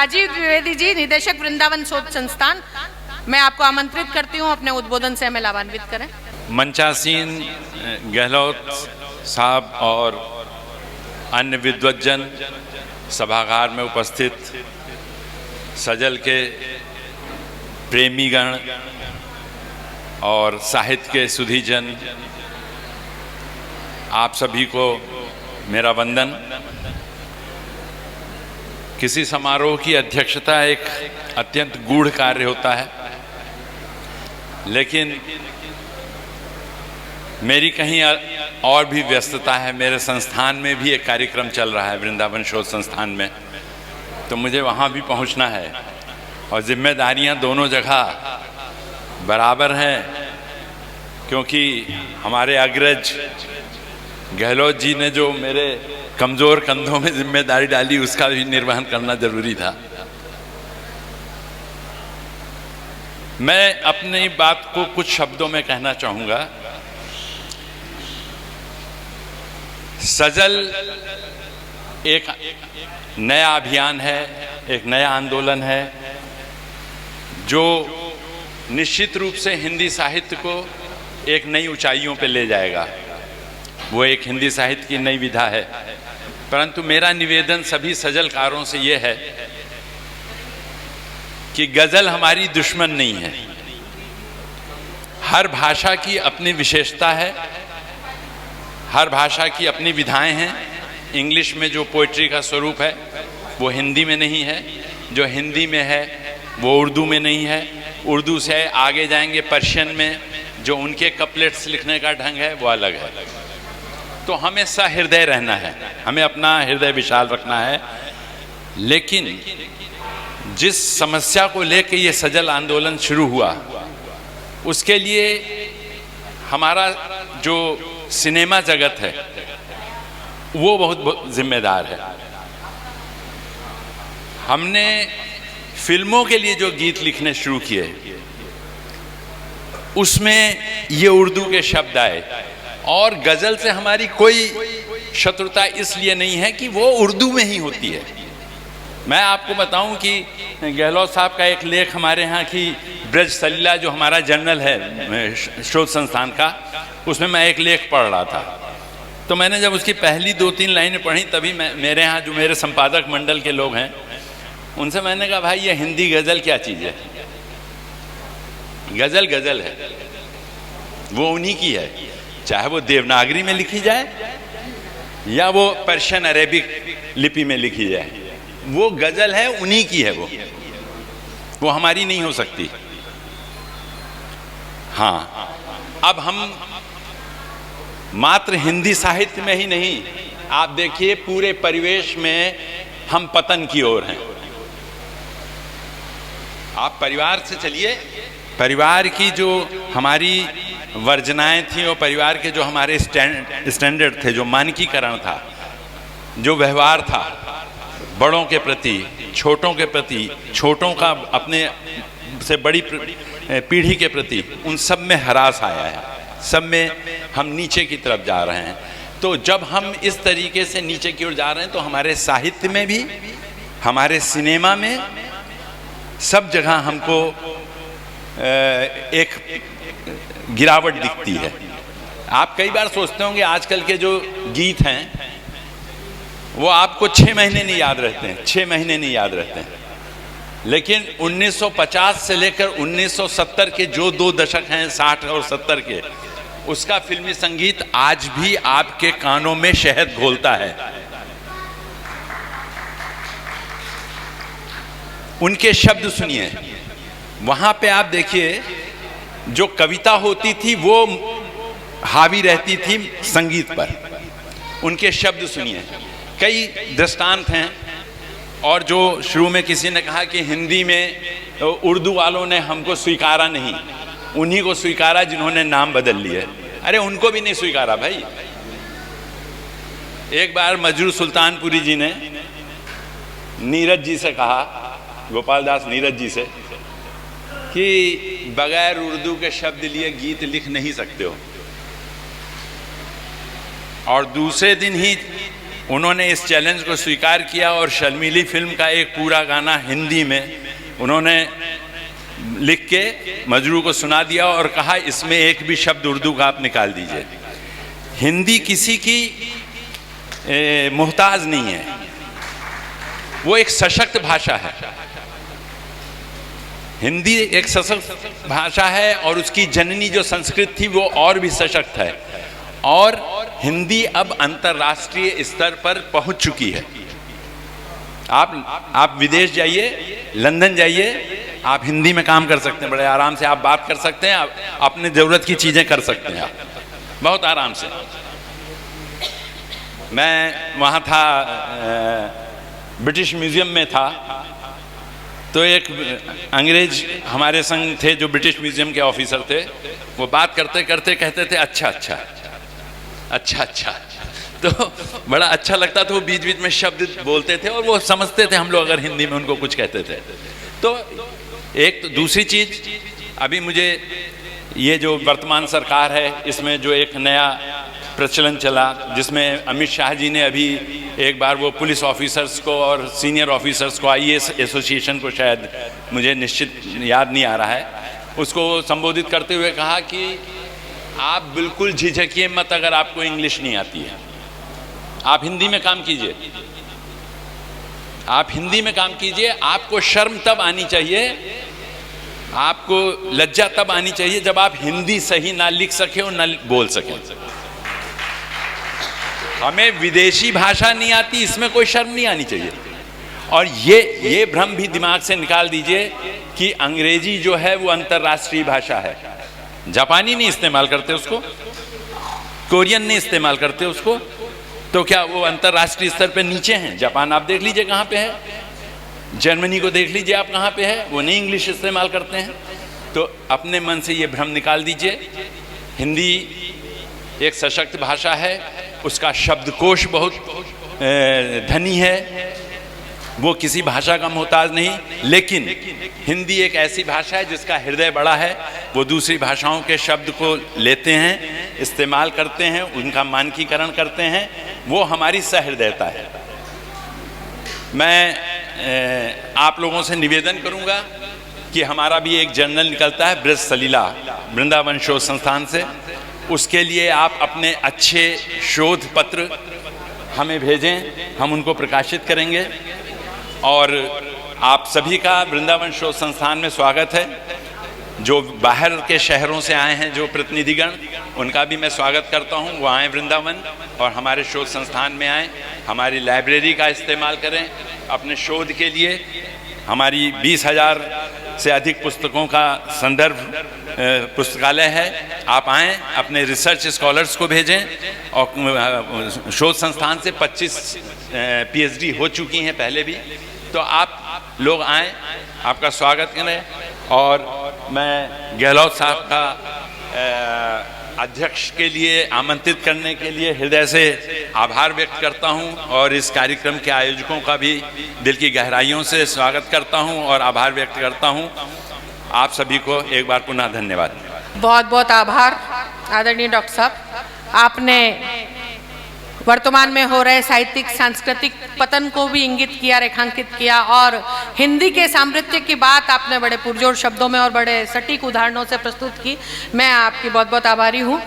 राजीव द्विवेदी जी, निदेशक वृंदावन शोध संस्थान, मैं आपको आमंत्रित करती हूँ अपने उद्बोधन से हमें लाभान्वित करें। मंचासीन गहलोत साहब और अन्य विद्वज्जन, सभागार में उपस्थित सजल के प्रेमीगण और साहित्य के सुधीजन, आप सभी को मेरा वंदन। किसी समारोह की अध्यक्षता एक अत्यंत गूढ़ कार्य होता है, लेकिन मेरी कहीं और भी व्यस्तता है। मेरे संस्थान में भी एक कार्यक्रम चल रहा है, वृंदावन शोध संस्थान में, तो मुझे वहाँ भी पहुँचना है और जिम्मेदारियाँ दोनों जगह बराबर हैं, क्योंकि हमारे अग्रज गहलोत जी ने जो मेरे कमज़ोर कंधों में जिम्मेदारी डाली, उसका भी निर्वहन करना जरूरी था। मैं अपनी बात को कुछ शब्दों में कहना चाहूँगा। सजल एक नया अभियान है, एक नया आंदोलन है, जो निश्चित रूप से हिंदी साहित्य को एक नई ऊंचाइयों पे ले जाएगा। वो एक हिंदी साहित्य की नई विधा है। परंतु मेरा निवेदन सभी सजलकारों से ये है कि गज़ल हमारी दुश्मन नहीं है। हर भाषा की अपनी विशेषता है, हर भाषा की अपनी विधाएं हैं। इंग्लिश में जो पोइट्री का स्वरूप है वो हिंदी में नहीं है, जो हिंदी में है वो उर्दू में नहीं है। उर्दू से आगे जाएंगे पर्शियन में, जो उनके कपलेट्स लिखने का ढंग है वो अलग है। तो हमें सहृदय रहना है, हमें अपना हृदय विशाल रखना है। लेकिन जिस समस्या को लेकर ये सजल आंदोलन शुरू हुआ, उसके लिए हमारा जो सिनेमा जगत है वो बहुत जिम्मेदार है। हमने फिल्मों के लिए जो गीत लिखने शुरू किए, उसमें ये उर्दू के शब्द आए। और गज़ल से हमारी कोई शत्रुता इसलिए नहीं है कि वो उर्दू में ही होती है। मैं आपको बताऊं कि गहलोत साहब का एक लेख हमारे यहाँ की ब्रज सलीला, जो हमारा जर्नल है शोध संस्थान का, उसमें मैं एक लेख पढ़ रहा था। तो मैंने जब उसकी पहली 2-3 लाइनें पढ़ी, तभी मेरे यहाँ जो मेरे संपादक मंडल के लोग हैं, उनसे मैंने कहा, भाई ये हिंदी गज़ल क्या चीज़ है? गज़ल गज़ल है, वो उन्हीं की है, चाहे वो देवनागरी में लिखी जाए या वो पर्शियन अरेबिक लिपि में लिखी जाए, वो गज़ल है, उन्हीं की है। वो हमारी नहीं हो सकती। हाँ, अब हम मात्र हिंदी साहित्य में ही नहीं, आप देखिए पूरे परिवेश में हम पतन की ओर हैं। आप परिवार से चलिए, परिवार की जो हमारी वर्जनाएं थी और परिवार के जो हमारे स्टैंडर्ड थे, जो मानकीकरण था, जो व्यवहार था बड़ों के प्रति, छोटों के प्रति, छोटों का अपने से बड़ी पीढ़ी के प्रति, उन सब में ह्रास आया है। सब में हम नीचे की तरफ जा रहे हैं। तो जब हम इस तरीके से नीचे की ओर जा रहे हैं, तो हमारे साहित्य में भी, हमारे सिनेमा में, सब जगह हमको एक गिरावट दिखती है। आप कई बार सोचते होंगे आजकल के जो गीत हैं वो आपको 6 महीने नहीं याद रहते हैं, 6 महीने नहीं याद रहते हैं। लेकिन 1950 से लेकर 1970 के जो 2 दशक हैं, 60 और 70 के, उसका फिल्मी संगीत आज भी आपके कानों में शहद घोलता है। उनके शब्द सुनिए, वहां पे आप देखिए, जो कविता होती थी वो हावी रहती थी संगीत पर। उनके शब्द सुनिए। कई दृष्टांत हैं। और जो शुरू में किसी ने कहा कि हिंदी में उर्दू वालों ने हमको स्वीकारा नहीं, उन्हीं को स्वीकारा जिन्होंने नाम बदल लिए। अरे उनको भी नहीं स्वीकारा भाई। एक बार मजरू सुल्तानपुरी जी ने नीरज जी से कहा, गोपाल दास नीरज जी से, कि बगैर उर्दू के शब्द लिए गीत लिख नहीं सकते हो। और दूसरे दिन ही उन्होंने इस चैलेंज को स्वीकार किया और शर्मीली फिल्म का एक पूरा गाना हिंदी में उन्होंने लिख के मजरू को सुना दिया और कहा इसमें एक भी शब्द उर्दू का आप निकाल दीजिए। हिंदी किसी की मोहताज नहीं है, वो एक सशक्त भाषा है। हिंदी एक सशक्त भाषा है और उसकी जननी जो संस्कृत थी वो और भी सशक्त है, और हिंदी अब अंतर्राष्ट्रीय स्तर पर पहुंच चुकी है। आप विदेश जाइए, लंदन जाइए, आप हिंदी में काम कर सकते हैं, बड़े आराम से आप बात कर सकते हैं, आप अपने ज़रूरत की चीज़ें कर सकते हैं, आप बहुत आराम से। मैं वहाँ था, ब्रिटिश म्यूज़ियम में था, तो एक अंग्रेज हमारे संग थे जो ब्रिटिश म्यूज़ियम के ऑफिसर थे। वो बात करते करते कहते थे अच्छा अच्छा अच्छा अच्छा, तो बड़ा अच्छा लगता था। वो बीच बीच में शब्द बोलते थे और वो समझते थे हम लोग अगर हिंदी में उनको कुछ कहते थे। तो एक तो दूसरी चीज़, अभी मुझे ये जो वर्तमान सरकार है इसमें जो एक नया प्रचलन चला, जिसमें अमित शाह जी ने अभी एक बार वो पुलिस ऑफिसर्स को और सीनियर ऑफिसर्स को, IAS एसोसिएशन को, शायद मुझे निश्चित याद नहीं आ रहा है, उसको संबोधित करते हुए कहा कि आप बिल्कुल झिझकिए मत अगर आपको इंग्लिश नहीं आती है, आप हिंदी में काम कीजिए, आप हिंदी में काम कीजिए। आपको शर्म तब आनी चाहिए, आपको लज्जा तब आनी चाहिए जब आप हिंदी सही ना लिख सके और ना बोल सकें। हमें विदेशी भाषा नहीं आती, इसमें कोई शर्म नहीं आनी चाहिए। और ये भ्रम भी दिमाग से निकाल दीजिए कि अंग्रेजी जो है वो अंतर्राष्ट्रीय भाषा है। जापानी नहीं इस्तेमाल करते उसको, कोरियन नहीं इस्तेमाल करते उसको, तो क्या वो अंतर्राष्ट्रीय स्तर पे नीचे हैं? जापान आप देख लीजिए कहाँ पे है, जर्मनी को देख लीजिए आप कहाँ पे है, वो नहीं इंग्लिश इस्तेमाल करते हैं। तो अपने मन से ये भ्रम निकाल दीजिए। हिंदी एक सशक्त भाषा है, उसका शब्दकोश बहुत धनी है, वो किसी भाषा का मोहताज नहीं। लेकिन हिंदी एक ऐसी भाषा है जिसका हृदय बड़ा है, वो दूसरी भाषाओं के शब्द को लेते हैं, इस्तेमाल करते हैं, उनका मानकीकरण करते हैं, वो हमारी सहृदयता है। मैं आप लोगों से निवेदन करूंगा कि हमारा भी एक जर्नल निकलता है ब्रज सलीला वृंदावन शोध संस्थान से, उसके लिए आप अपने अच्छे शोध पत्र हमें भेजें, हम उनको प्रकाशित करेंगे। और आप सभी का वृंदावन शोध संस्थान में स्वागत है। जो बाहर के शहरों से आए हैं जो प्रतिनिधिगण, उनका भी मैं स्वागत करता हूं, वो आएँ वृंदावन और हमारे शोध संस्थान में आएँ, हमारी लाइब्रेरी का इस्तेमाल करें अपने शोध के लिए। हमारी 20,000 से अधिक पुस्तकों का संदर्भ पुस्तकालय है। आप आएँ, अपने रिसर्च स्कॉलर्स को भेजें, और शोध संस्थान से 25 PhD हो चुकी हैं पहले भी, तो आप लोग आएँ, आपका स्वागत करें। और मैं गहलोत साहब का अध्यक्ष के लिए आमंत्रित करने के लिए हृदय से आभार व्यक्त करता हूं, और इस कार्यक्रम के आयोजकों का भी दिल की गहराइयों से स्वागत करता हूं और आभार व्यक्त करता हूं। आप सभी को एक बार पुनः धन्यवाद। बहुत बहुत आभार आदरणीय डॉक्टर साहब, आपने वर्तमान में हो रहे साहित्यिक सांस्कृतिक पतन को भी इंगित किया, रेखांकित किया, और हिंदी के सामर्थ्य की बात आपने बड़े पुरजोर शब्दों में और बड़े सटीक उदाहरणों से प्रस्तुत की। मैं आपकी बहुत बहुत आभारी हूँ।